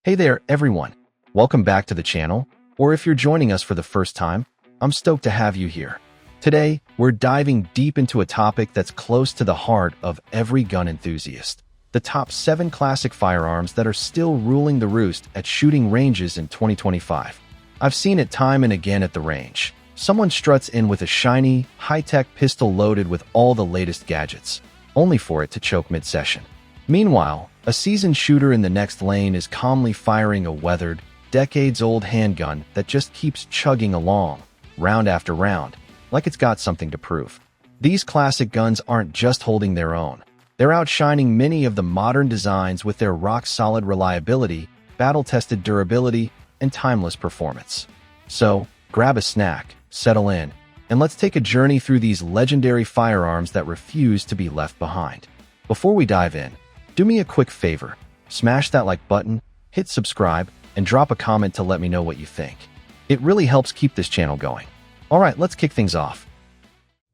Hey there, everyone. Welcome back to the channel, or if you're joining us for the first time, I'm stoked to have you here. Today, we're diving deep into a topic that's close to the heart of every gun enthusiast. The top 7 classic firearms that are still ruling the roost at shooting ranges in 2025. I've seen it time and again at the range. Someone struts in with a shiny, high-tech pistol loaded with all the latest gadgets, only for it to choke mid-session. Meanwhile, a seasoned shooter in the next lane is calmly firing a weathered, decades-old handgun that just keeps chugging along, round after round, like it's got something to prove. These classic guns aren't just holding their own. They're outshining many of the modern designs with their rock-solid reliability, battle-tested durability, and timeless performance. So, grab a snack, settle in, and let's take a journey through these legendary firearms that refuse to be left behind. Before we dive in, do me a quick favor. Smash that like button, hit subscribe, and drop a comment to let me know what you think. It really helps keep this channel going. All right, let's kick things off.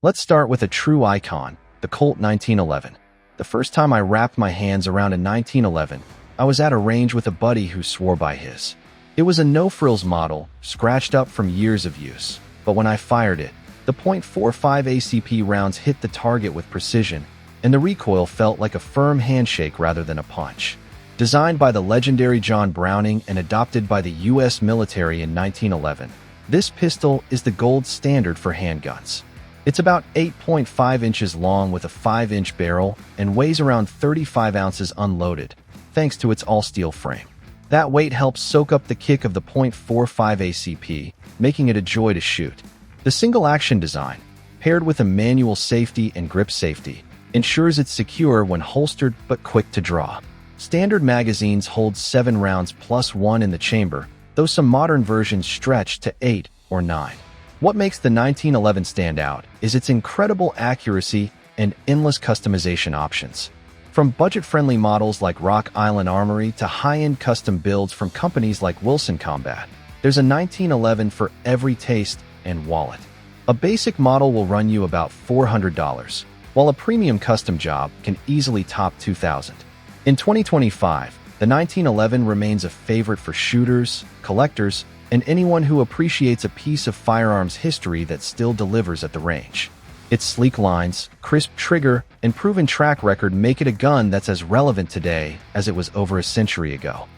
Let's start with a true icon, the Colt 1911. The first time I wrapped my hands around a 1911, I was at a range with a buddy who swore by his. It was a no-frills model, scratched up from years of use. But when I fired it, the .45 ACP rounds hit the target with precision, and the recoil felt like a firm handshake rather than a punch. Designed by the legendary John Browning and adopted by the U.S. military in 1911, this pistol is the gold standard for handguns. It's about 8.5 inches long with a 5-inch barrel and weighs around 35 ounces unloaded, thanks to its all-steel frame. That weight helps soak up the kick of the .45 ACP, making it a joy to shoot. The single-action design, paired with a manual safety and grip safety, ensures it's secure when holstered but quick to draw. Standard magazines hold 7 rounds plus 1 in the chamber, though some modern versions stretch to 8 or 9. What makes the 1911 stand out is its incredible accuracy and endless customization options. From budget-friendly models like Rock Island Armory to high-end custom builds from companies like Wilson Combat, there's a 1911 for every taste and wallet. A basic model will run you about $400, while a premium custom job can easily top $2,000. In 2025, the 1911 remains a favorite for shooters, collectors, and anyone who appreciates a piece of firearms history that still delivers at the range. Its sleek lines, crisp trigger, and proven track record make it a gun that's as relevant today as it was over a century ago.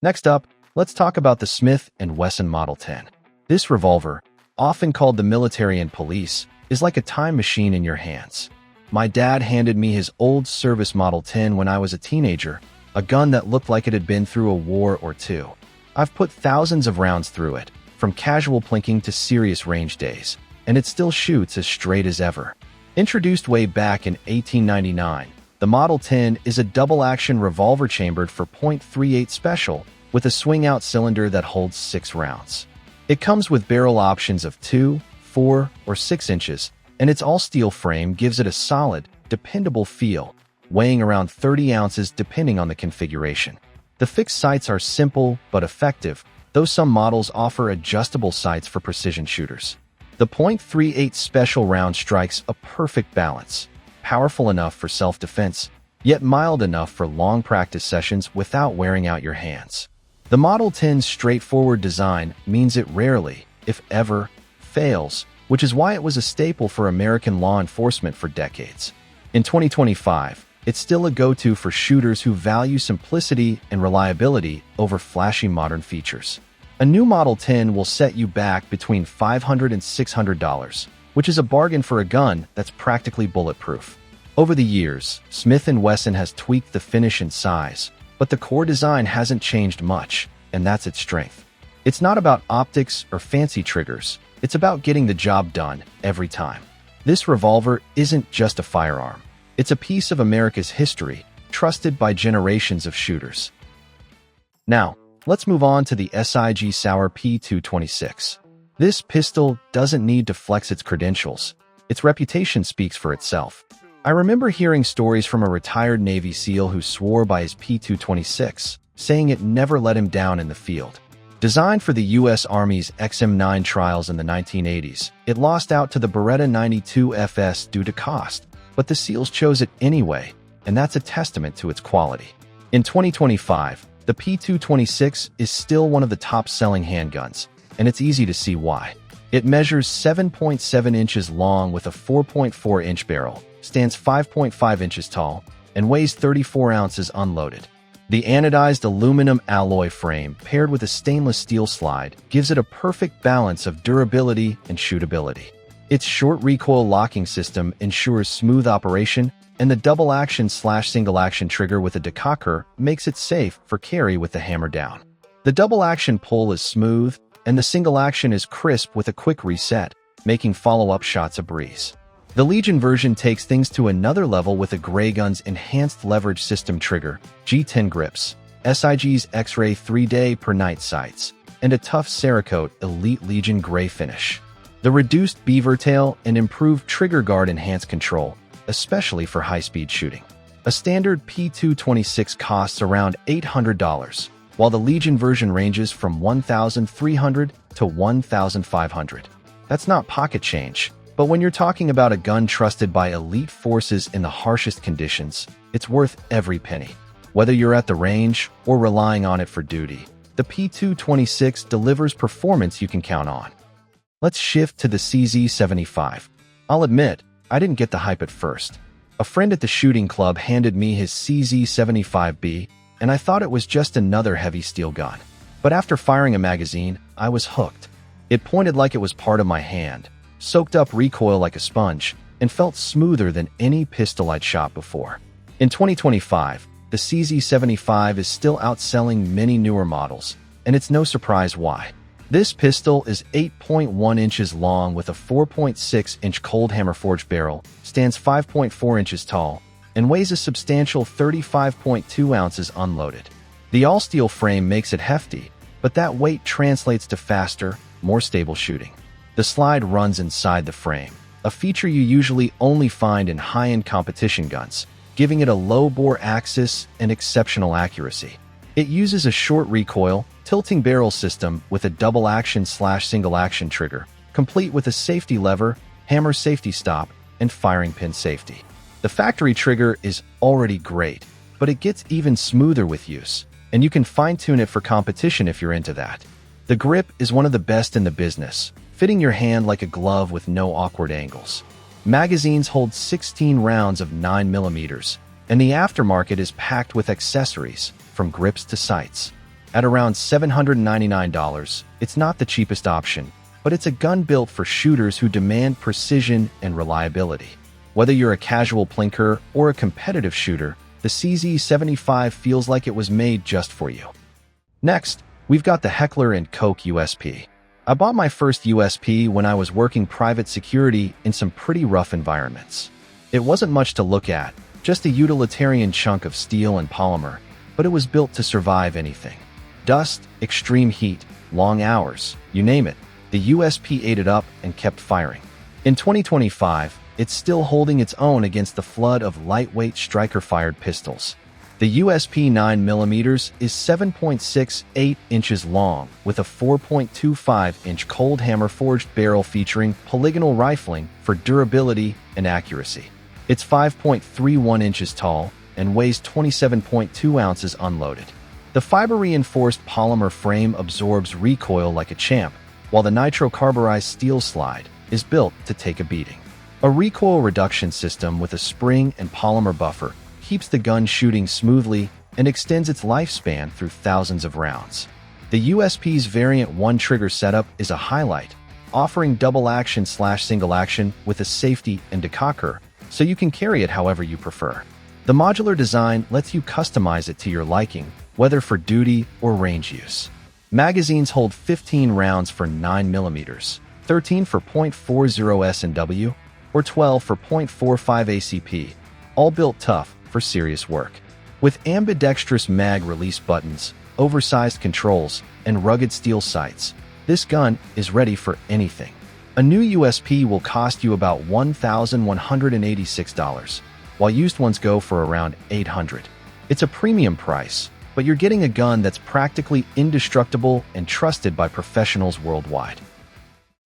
Next up, let's talk about the Smith & Wesson Model 10. This revolver, often called the military and police, is like a time machine in your hands. My dad handed me his old service Model 10 when I was a teenager, a gun that looked like it had been through a war or two. I've put thousands of rounds through it, from casual plinking to serious range days, and it still shoots as straight as ever. Introduced way back in 1899, the Model 10 is a double-action revolver chambered for .38 special with a swing-out cylinder that holds 6 rounds. It comes with barrel options of 2, 4, or 6 inches, and its all-steel frame gives it a solid, dependable feel, weighing around 30 ounces depending on the configuration. The fixed sights are simple but effective, though some models offer adjustable sights for precision shooters. The .38 special round strikes a perfect balance, powerful enough for self-defense, yet mild enough for long practice sessions without wearing out your hands. The Model 10's straightforward design means it rarely, if ever, fails, which is why it was a staple for American law enforcement for decades. In 2025, it's still a go-to for shooters who value simplicity and reliability over flashy modern features. A new Model 10 will set you back between $500 and $600, which is a bargain for a gun that's practically bulletproof. Over the years, Smith & Wesson has tweaked the finish and size, but the core design hasn't changed much, and that's its strength. It's not about optics or fancy triggers. It's about getting the job done every time. This revolver isn't just a firearm. It's a piece of America's history, trusted by generations of shooters. Now, let's move on to the SIG Sauer P226. This pistol doesn't need to flex its credentials. Its reputation speaks for itself. I remember hearing stories from a retired Navy SEAL who swore by his P226, saying it never let him down in the field. Designed for the U.S. Army's XM9 trials in the 1980s, it lost out to the Beretta 92 FS due to cost, but the SEALs chose it anyway, and that's a testament to its quality. In 2025, The P226 is still one of the top-selling handguns, and it's easy to see why. It measures 7.7 inches long with a 4.4-inch barrel, stands 5.5 inches tall, and weighs 34 ounces unloaded. The anodized aluminum alloy frame paired with a stainless steel slide gives it a perfect balance of durability and shootability. Its short recoil locking system ensures smooth operation, and the double-action/single-action trigger with a decocker makes it safe for carry with the hammer down. The double-action pull is smooth, and the single-action is crisp with a quick reset, making follow-up shots a breeze. The Legion version takes things to another level with a Grey Gun's enhanced leverage system trigger, G10 grips, SIG's X-ray 3-day per night sights, and a tough Cerakote Elite Legion gray finish. The reduced beaver tail and improved trigger guard enhance control, especially for high-speed shooting. A standard P226 costs around $800, while the Legion version ranges from $1,300 to $1,500. That's not pocket change. But when you're talking about a gun trusted by elite forces in the harshest conditions, it's worth every penny. Whether you're at the range or relying on it for duty, the P226 delivers performance you can count on. Let's shift to the CZ75. I'll admit, I didn't get the hype at first. A friend at the shooting club handed me his CZ75B, and I thought it was just another heavy steel gun. But after firing a magazine, I was hooked. It pointed like it was part of my hand, soaked up recoil like a sponge, and felt smoother than any pistol I'd shot before. In 2025, the CZ75 is still outselling many newer models, and it's no surprise why. This pistol is 8.1 inches long with a 4.6-inch cold hammer forged barrel, stands 5.4 inches tall, and weighs a substantial 35.2 ounces unloaded. The all-steel frame makes it hefty, but that weight translates to faster, more stable shooting. The slide runs inside the frame, a feature you usually only find in high-end competition guns, giving it a low-bore axis and exceptional accuracy. It uses a short recoil, tilting barrel system with a double-action/single-action trigger, complete with a safety lever, hammer safety stop, and firing pin safety. The factory trigger is already great, but it gets even smoother with use, and you can fine-tune it for competition if you're into that. The grip is one of the best in the business, fitting your hand like a glove with no awkward angles. Magazines hold 16 rounds of 9mm, and the aftermarket is packed with accessories, from grips to sights. At around $799, it's not the cheapest option, but it's a gun built for shooters who demand precision and reliability. Whether you're a casual plinker or a competitive shooter, the CZ75 feels like it was made just for you. Next, we've got the Heckler & Koch USP. I bought my first USP when I was working private security in some pretty rough environments. It wasn't much to look at, just a utilitarian chunk of steel and polymer, but it was built to survive anything. Dust, extreme heat, long hours, you name it, the USP ate it up and kept firing. In 2025, it's still holding its own against the flood of lightweight striker-fired pistols. The USP 9mm is 7.68 inches long with a 4.25-inch cold hammer forged barrel featuring polygonal rifling for durability and accuracy. It's 5.31 inches tall and weighs 27.2 ounces unloaded. The fiber-reinforced polymer frame absorbs recoil like a champ, while the nitro-carburized steel slide is built to take a beating. A recoil reduction system with a spring and polymer buffer keeps the gun shooting smoothly and extends its lifespan through thousands of rounds. The USP's Variant 1 trigger setup is a highlight, offering double action/single action with a safety and decocker, so you can carry it however you prefer. The modular design lets you customize it to your liking, whether for duty or range use. Magazines hold 15 rounds for 9mm, 13 for .40 S&W, or 12 for .45 ACP, all built tough for serious work. With ambidextrous mag release buttons, oversized controls, and rugged steel sights, this gun is ready for anything. A new USP will cost you about $1,186, while used ones go for around $800. It's a premium price, but you're getting a gun that's practically indestructible and trusted by professionals worldwide.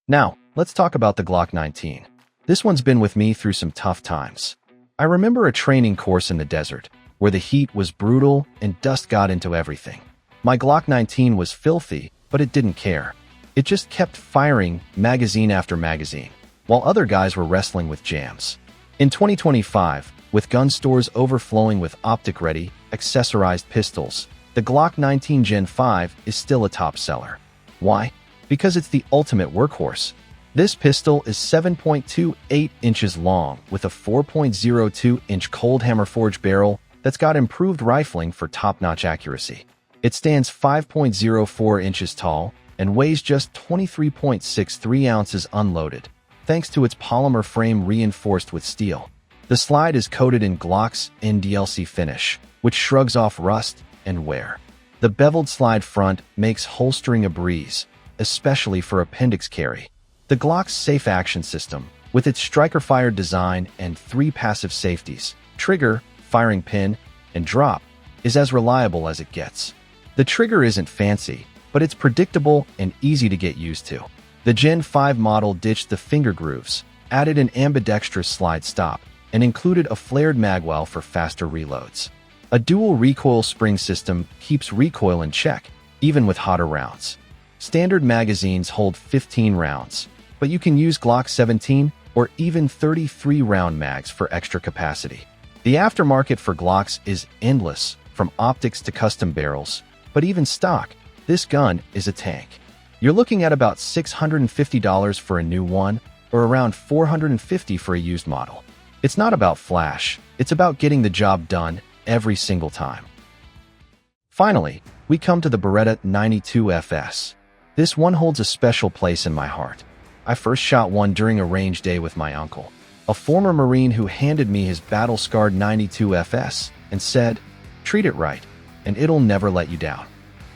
Now, let's talk about the Glock 19. This one's been with me through some tough times. I remember a training course in the desert, where the heat was brutal and dust got into everything. My Glock 19 was filthy, but it didn't care. It just kept firing magazine after magazine, while other guys were wrestling with jams. In 2025, with gun stores overflowing with optic-ready, accessorized pistols, the Glock 19 Gen 5 is still a top seller. Why? Because it's the ultimate workhorse. This pistol is 7.28 inches long with a 4.02-inch cold hammer forged barrel that's got improved rifling for top-notch accuracy. It stands 5.04 inches tall and weighs just 23.63 ounces unloaded, thanks to its polymer frame reinforced with steel. The slide is coated in Glock's NDLC finish, which shrugs off rust and wear. The beveled slide front makes holstering a breeze, especially for appendix carry. The Glock's safe action system, with its striker-fired design and 3 passive safeties, trigger, firing pin, and drop, is as reliable as it gets. The trigger isn't fancy, but it's predictable and easy to get used to. The Gen 5 model ditched the finger grooves, added an ambidextrous slide stop, and included a flared magwell for faster reloads. A dual recoil spring system keeps recoil in check, even with hotter rounds. Standard magazines hold 15 rounds, but you can use Glock 17 or even 33-round mags for extra capacity. The aftermarket for Glocks is endless, from optics to custom barrels, but even stock, this gun is a tank. You're looking at about $650 for a new one, or around $450 for a used model. It's not about flash, it's about getting the job done every single time. Finally, we come to the Beretta 92 FS. This one holds a special place in my heart. I first shot one during a range day with my uncle, a former Marine who handed me his battle-scarred 92 FS and said, "Treat it right, and it'll never let you down."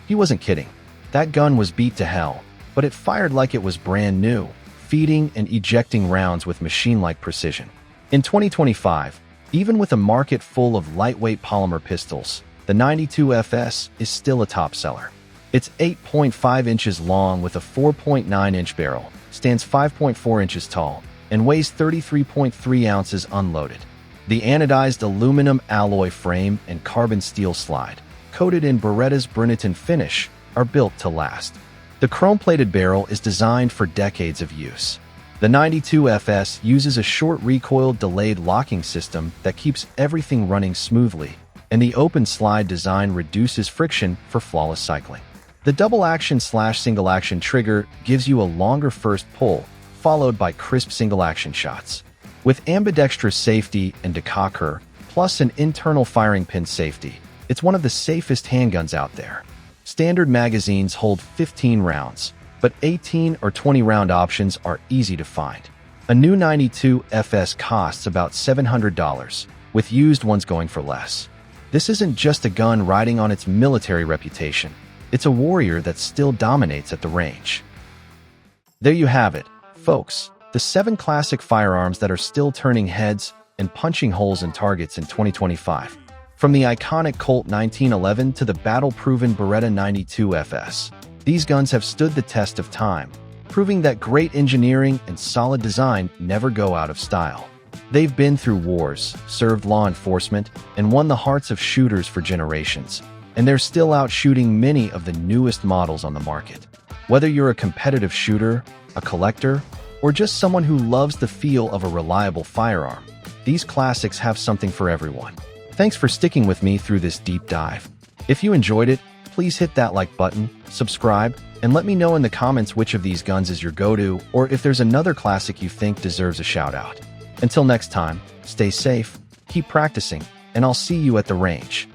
He wasn't kidding. That gun was beat to hell, but it fired like it was brand new, feeding and ejecting rounds with machine-like precision. In 2025, even with a market full of lightweight polymer pistols, the 92 FS is still a top seller. It's 8.5 inches long with a 4.9-inch barrel, stands 5.4 inches tall, and weighs 33.3 ounces unloaded. The anodized aluminum alloy frame and carbon steel slide, coated in Beretta's Bruniton finish, are built to last. The chrome-plated barrel is designed for decades of use. The 92 FS uses a short recoil delayed locking system that keeps everything running smoothly, and the open slide design reduces friction for flawless cycling. The double-action/single-action trigger gives you a longer first pull, followed by crisp single-action shots. With ambidextrous safety and decocker, plus an internal firing pin safety, it's one of the safest handguns out there. Standard magazines hold 15 rounds, but 18 or 20-round options are easy to find. A new 92 FS costs about $700, with used ones going for less. This isn't just a gun riding on its military reputation. It's a warrior that still dominates at the range. There you have it, folks. The 7 classic firearms that are still turning heads and punching holes in targets in 2025. From the iconic Colt 1911 to the battle-proven Beretta 92 FS, these guns have stood the test of time, proving that great engineering and solid design never go out of style. They've been through wars, served law enforcement, and won the hearts of shooters for generations, and they're still out shooting many of the newest models on the market. Whether you're a competitive shooter, a collector, or just someone who loves the feel of a reliable firearm, these classics have something for everyone. Thanks for sticking with me through this deep dive. If you enjoyed it, please hit that like button, subscribe, and let me know in the comments which of these guns is your go-to, or if there's another classic you think deserves a shout-out. Until next time, stay safe, keep practicing, and I'll see you at the range.